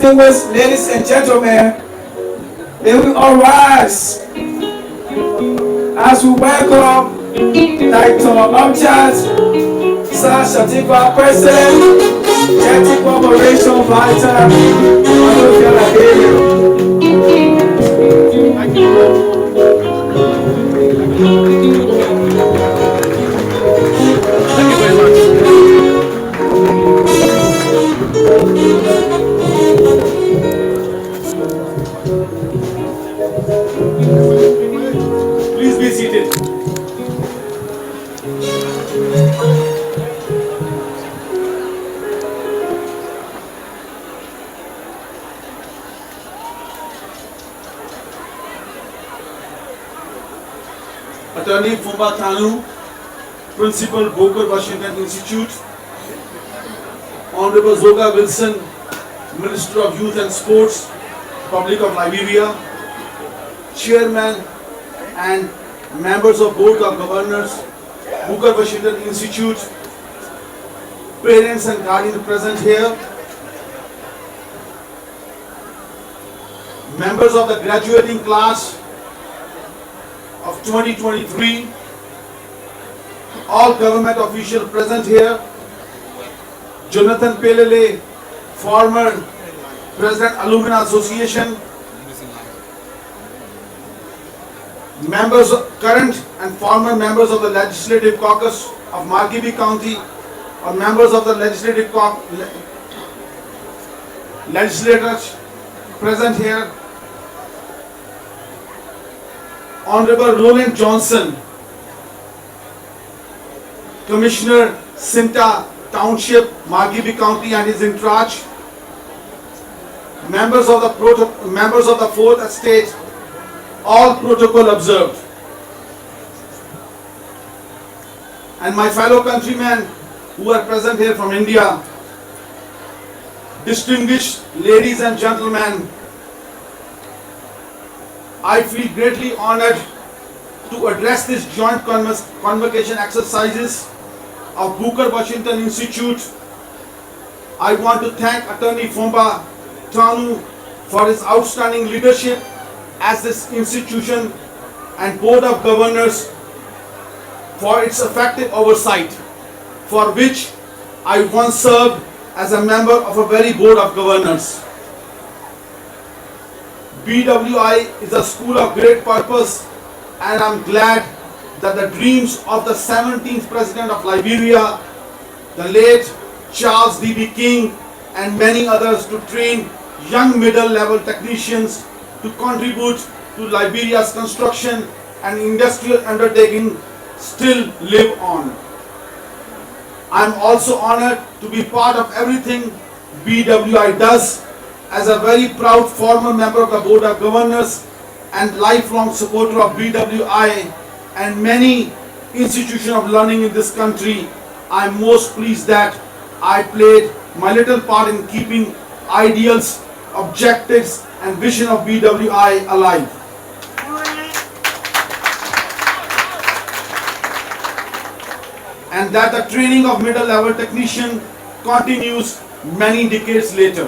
Distinguished ladies and gentlemen, may we all rise as we welcome Dr. UPJIT Singh SACHDEVA, President, JEETY Corporation Vital, Liberia. Please be seated. Attorney Fumba Thanu, Principal, Booker Washington Institute. Honorable Zoga Wilson, Minister of Youth and Sports, Republic of Liberia. Chairman and members of Board of Governors, Booker Washington Institute, parents and guardians present here, members of the graduating class of 2023, all government officials present here, Jonathan Pelele, former President Alumni Association, members, current and former members of the Legislative Caucus of Margibi County, or members of the legislators present here, Honorable Roland Johnson, Commissioner, Sinta Township, Margibi County, and his in charge, members of the Fourth Estate, all protocol observed. And my fellow countrymen who are present here from India, distinguished ladies and gentlemen, I feel greatly honored to address this joint convocation exercises of Booker Washington Institute. I want to thank Attorney Fumba Thanu for his outstanding leadership as this institution and Board of Governors for its effective oversight, for which I once served as a member of a very Board of Governors. BWI is a school of great purpose, and I'm glad that the dreams of the 17th President of Liberia, the late Charles D.B. King, and many others to train young middle-level technicians to contribute to Liberia's construction and industrial undertaking still live on. I am also honored to be part of everything BWI does as a very proud former member of the Board of Governors and lifelong supporter of BWI and many institutions of learning in this country. I am most pleased that I played my little part in keeping ideals, objectives, and vision of BWI alive. And that the training of middle-level technician continues many decades later.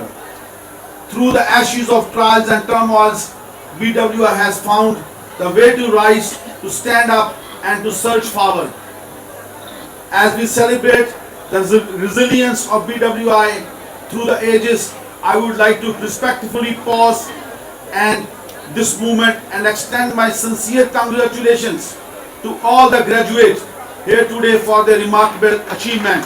Through the ashes of trials and turmoils, BWI has found the way to rise, to stand up, and to surge forward. As we celebrate the resilience of BWI through the ages, I would like to respectfully pause and this movement and extend my sincere congratulations to all the graduates here today for their remarkable achievement.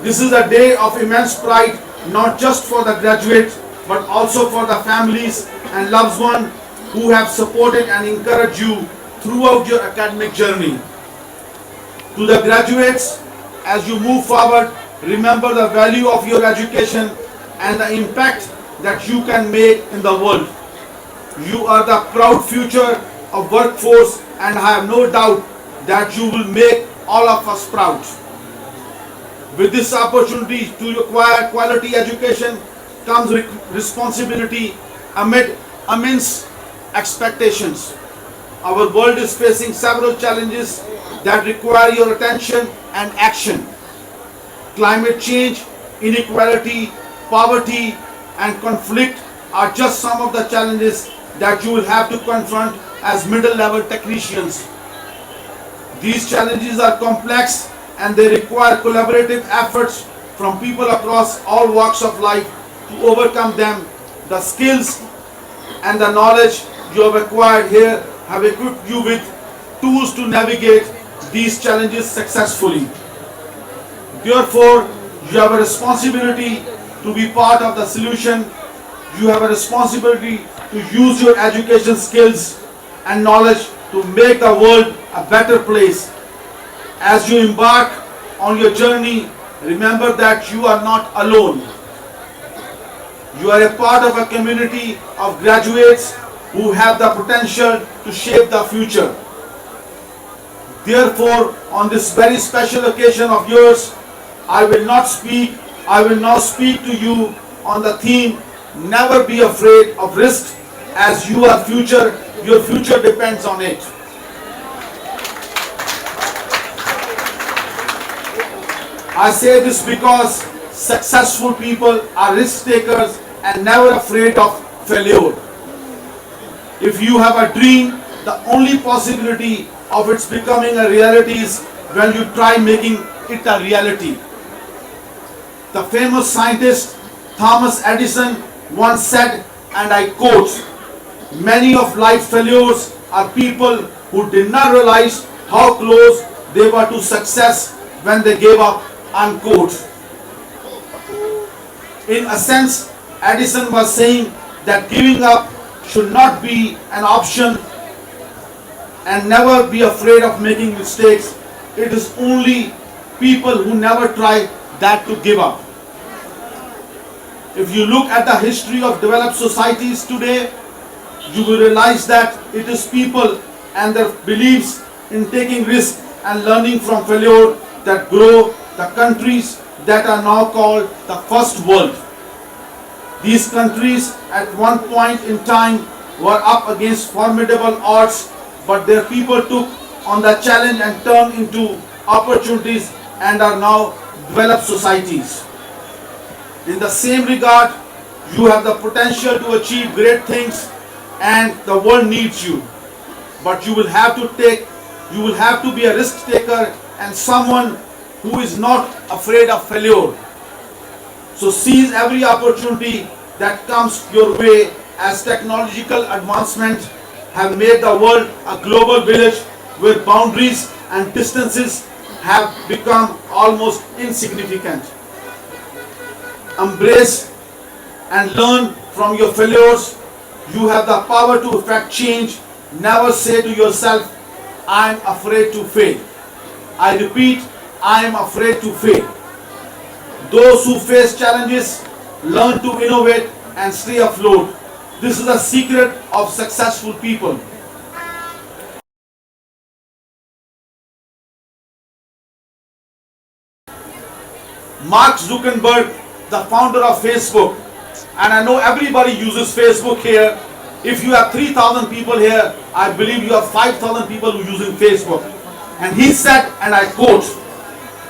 This is a day of immense pride, not just for the graduates, but also for the families and loved ones who have supported and encouraged you throughout your academic journey. To the graduates, as you move forward, remember the value of your education and the impact that you can make in the world. You are the proud future of workforce, and I have no doubt that you will make all of us proud. With this opportunity to acquire quality education comes responsibility amid immense expectations. Our world is facing several challenges that require your attention and action. Climate change, inequality, poverty, and conflict are just some of the challenges that you will have to confront as middle-level technicians. These challenges are complex and they require collaborative efforts from people across all walks of life to overcome them. The skills and the knowledge you have acquired here have equipped you with tools to navigate these challenges successfully. Therefore, you have a responsibility to be part of the solution. You have a responsibility to use your education skills and knowledge to make the world a better place. As you embark on your journey, remember that you are not alone. You are a part of a community of graduates who have the potential to shape the future. Therefore, on this very special occasion of yours, I will now speak to you on the theme, never be afraid of risk, as your future depends on it. I say this because successful people are risk takers and never afraid of failure. If you have a dream, the only possibility of its becoming a reality is when you try making it a reality. The famous scientist Thomas Edison once said, and I quote, "Many of life's failures are people who did not realize how close they were to success when they gave up," unquote. In a sense, Edison was saying that giving up should not be an option, and never be afraid of making mistakes. It is only people who never try that to give up. If you look at the history of developed societies today, you will realize that it is people and their beliefs in taking risks and learning from failure that grow the countries that are now called the first world. These countries at one point in time were up against formidable odds, but their people took on the challenge and turned into opportunities and are now developed societies. In the same regard, you have the potential to achieve great things and the world needs you. But you will have to be a risk taker and someone who is not afraid of failure. So seize every opportunity that comes your way, as technological advancement have made the world a global village where boundaries and distances have become almost insignificant. Embrace and learn from your failures. You have the power to effect change. Never say to yourself, "I am afraid to fail." I repeat, I am afraid to fail. Those who face challenges learn to innovate and stay afloat. This is the secret of successful people. Mark Zuckerberg, the founder of Facebook, and I know everybody uses Facebook here. If you have 3,000 people here, I believe you have 5,000 people who are using Facebook. And he said, and I quote,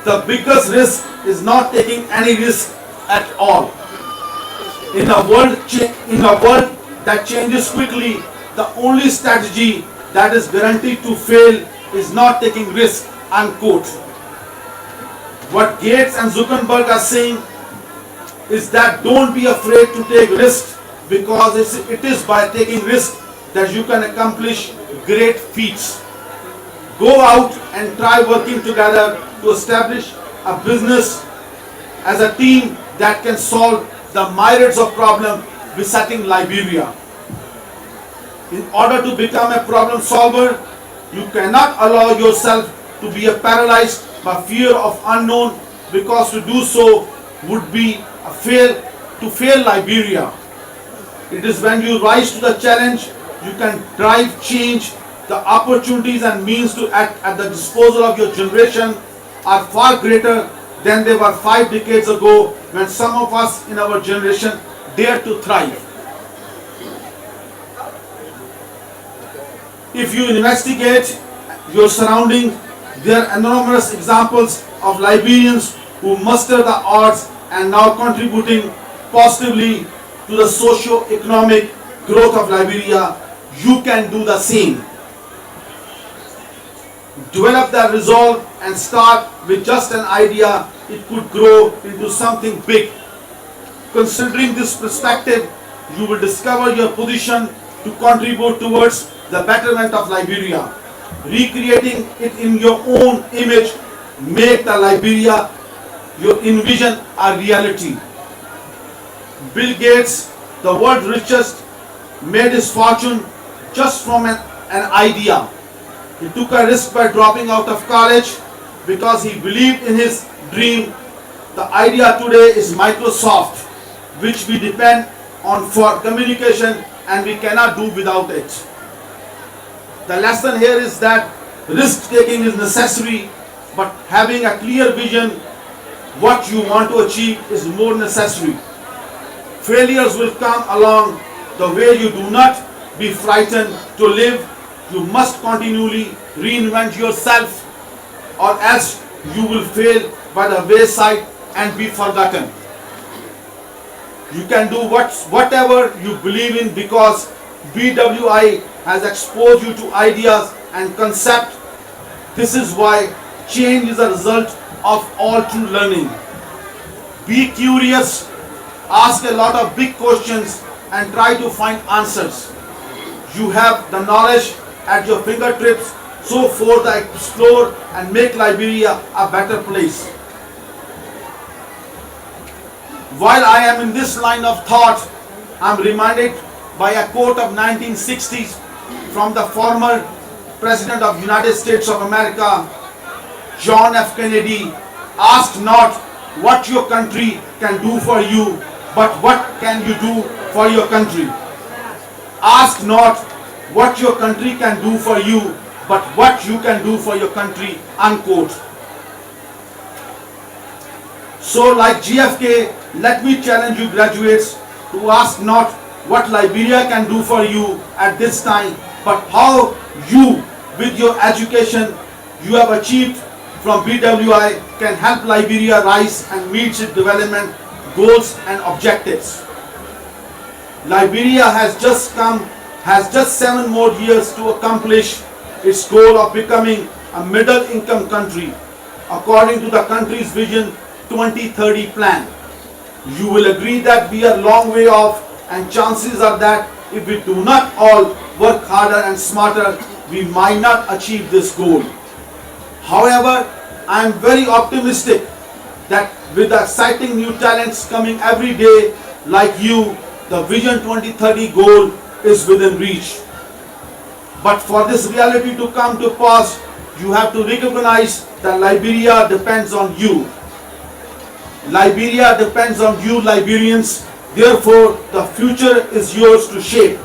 "The biggest risk is not taking any risk at all. In a world that changes quickly, the only strategy that is guaranteed to fail is not taking risk," unquote. What Gates and Zuckerberg are saying is that don't be afraid to take risks, because it is by taking risks that you can accomplish great feats. Go out and try working together to establish a business as a team that can solve the myriads of problems besetting Liberia. In order to become a problem solver, you cannot allow yourself to be paralyzed by fear of unknown, because to do so would be to fail Liberia. It is when you rise to the challenge, you can drive change. The opportunities and means to act at the disposal of your generation are far greater than they were 5 decades ago, when some of us in our generation dared to thrive. If you investigate your surroundings, there are enormous examples of Liberians who muster the odds and now contributing positively to the socio-economic growth of Liberia, you can do the same. Develop that resolve and start with just an idea. It could grow into something big. Considering this perspective, you will discover your position to contribute towards the betterment of Liberia. Recreating it in your own image, make the Liberia you envision a reality. Bill Gates, the world's richest, made his fortune just from an idea. He took a risk by dropping out of college because he believed in his dream. The idea today is Microsoft, which we depend on for communication, and we cannot do without it. The lesson here is that risk taking is necessary, but having a clear vision what you want to achieve is more necessary. Failures will come along the way. You do not be frightened to live. You must continually reinvent yourself, or else you will fail by the wayside and be forgotten. You can do whatever you believe in because BWI has exposed you to ideas and concepts. This is why change is a result of all true learning. Be curious, ask a lot of big questions and try to find answers. You have the knowledge at your fingertips, so forth explore and make Liberia a better place. While I am in this line of thought, I am reminded by a quote of 1960s from the former President of United States of America, John F. Kennedy. Ask not what your country can do for you, but what can you do for your country. Ask not what your country can do for you, but what you can do for your country, unquote. So like GFK, let me challenge you graduates to ask not what Liberia can do for you at this time, but how you, with your education you have achieved from BWI, can help Liberia rise and meet its development goals and objectives. Liberia has just 7 more years to accomplish its goal of becoming a middle income country according to the country's Vision 2030 plan. You will agree that we are a long way off, and chances are that if we do not all work harder and smarter, we might not achieve this goal. However, I am very optimistic that with the exciting new talents coming every day like you, the Vision 2030 goal is within reach. But for this reality to come to pass, you have to recognize that Liberia depends on you. Liberia depends on you, Liberians. Therefore, the future is yours to shape.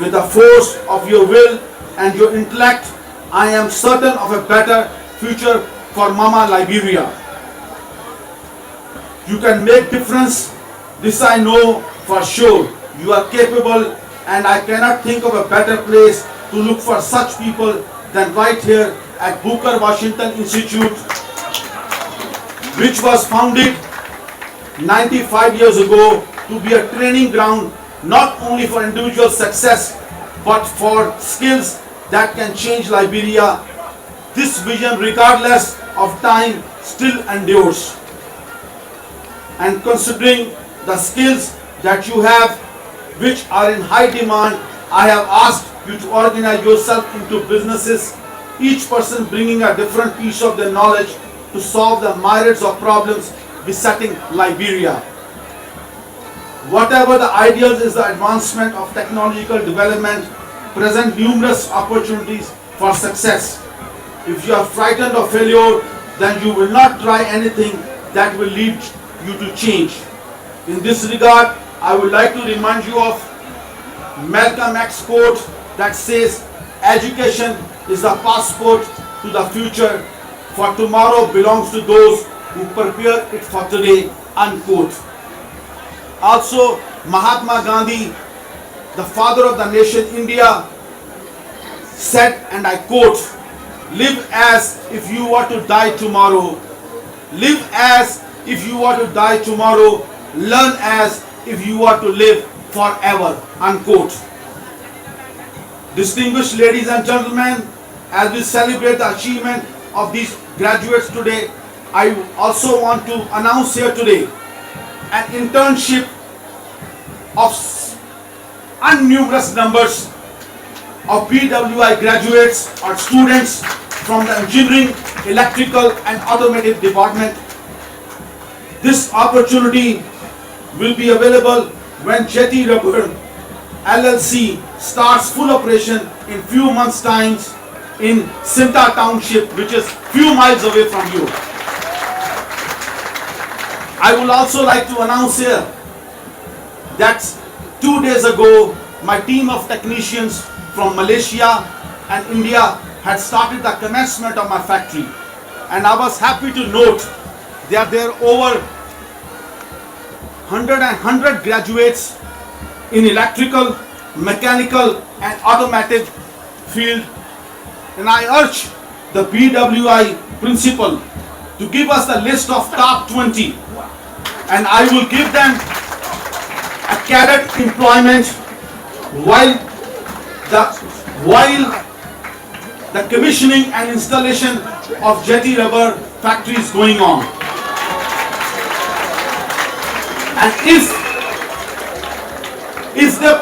With the force of your will and your intellect, I am certain of a better future for Mama Liberia. You can make difference. This I know for sure. You are capable, and I cannot think of a better place to look for such people than right here at Booker Washington Institute, which was founded 95 years ago to be a training ground not only for individual success but for skills that can change Liberia. This vision, regardless of time, still endures. And considering the skills that you have, which are in high demand, I have asked you to organize yourself into businesses, each person bringing a different piece of their knowledge to solve the myriads of problems besetting Liberia. Whatever the ideals is the advancement of technological development present numerous opportunities for success. If you are frightened of failure, then you will not try anything that will lead you to change. In this regard, I would like to remind you of Malcolm X quote that says, "Education is the passport to the future, for tomorrow belongs to those who prepare it for today," unquote. Also, Mahatma Gandhi, the father of the nation India, said, and I quote, "Live as if you were to die tomorrow. Live as if you are to die tomorrow. Learn as if you are to live forever. Unquote. Distinguished ladies and gentlemen, as we celebrate the achievement of these graduates today, I also want to announce here today an internship of unnumerous numbers of PWI graduates or students from the engineering, electrical and automotive department. This opportunity will be available when JEETY Rubber LLC starts full operation in few months' time in Sinta Township, which is few miles away from you. I would also like to announce here that 2 days ago, my team of technicians from Malaysia and India had started the commencement of my factory. And I was happy to note that there are over 100 graduates in electrical, mechanical and automotive field. And I urge the PWI principal to give us the list of top 20, and I will give them a cadet employment while the commissioning and installation of JEETY Rubber factory is going on. And if they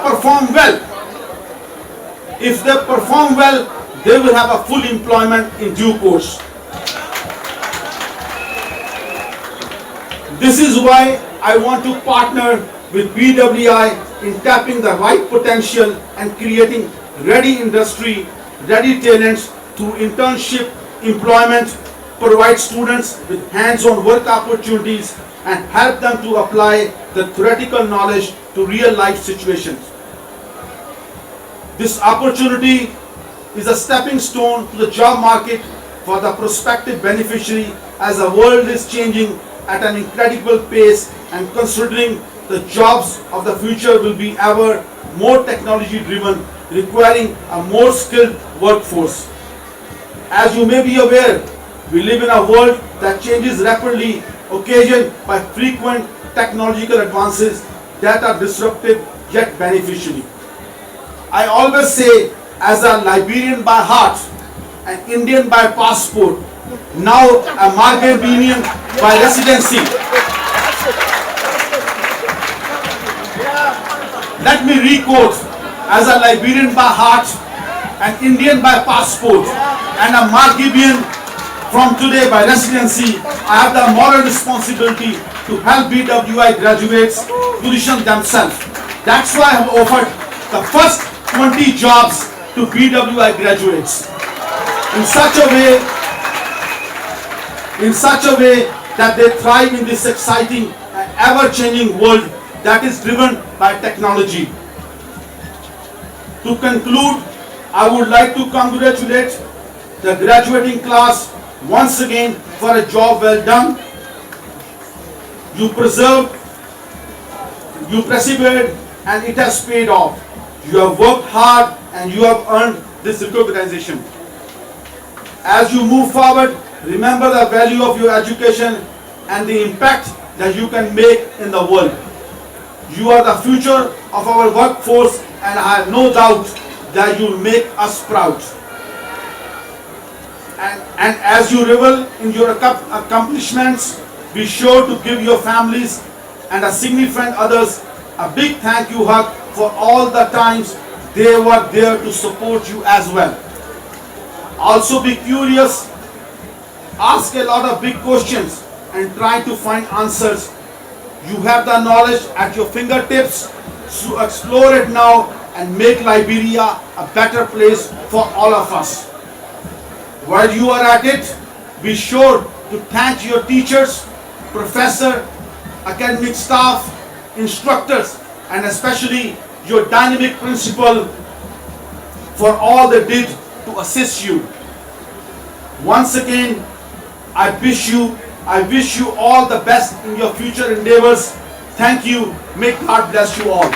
perform well, they will have a full employment in due course. This is why I want to partner with PWI in tapping the right potential and creating ready industry, ready talents through internship, employment, provide students with hands-on work opportunities and help them to apply the theoretical knowledge to real-life situations. This opportunity is a stepping stone to the job market for the prospective beneficiary, as the world is changing at an incredible pace, and considering the jobs of the future will be ever more technology driven, requiring a more skilled workforce. As you may be aware, we live in a world that changes rapidly, occasioned by frequent technological advances that are disruptive yet beneficial. I always say, as a Liberian by heart, an Indian by passport, now a Margarian by residency, let me re-quote, as a Liberian by heart, an Indian by passport, and a Margarian from today by residency, I have the moral responsibility to help BWI graduates position themselves. That's why I have offered the first 20 jobs to BWI graduates in such a way that they thrive in this exciting and ever-changing world that is driven by technology. To conclude, I would like to congratulate the graduating class once again for a job well done. You persevered, and it has paid off. You have worked hard and you have earned this recognition. As you move forward, remember the value of your education and the impact that you can make in the world. You are the future of our workforce, and I have no doubt that you will make us proud. And as you revel in your accomplishments, be sure to give your families and significant others a big thank you hug for all the times they were there to support you as well. Also be curious, ask a lot of big questions and try to find answers. You have the knowledge at your fingertips, so explore it now and make Liberia a better place for all of us. While you are at it, be sure to thank your teachers, professor, academic staff, instructors, and especially your dynamic principal for all they did to assist you. Once again, I wish you all the best in your future endeavors. Thank you. May God bless you all.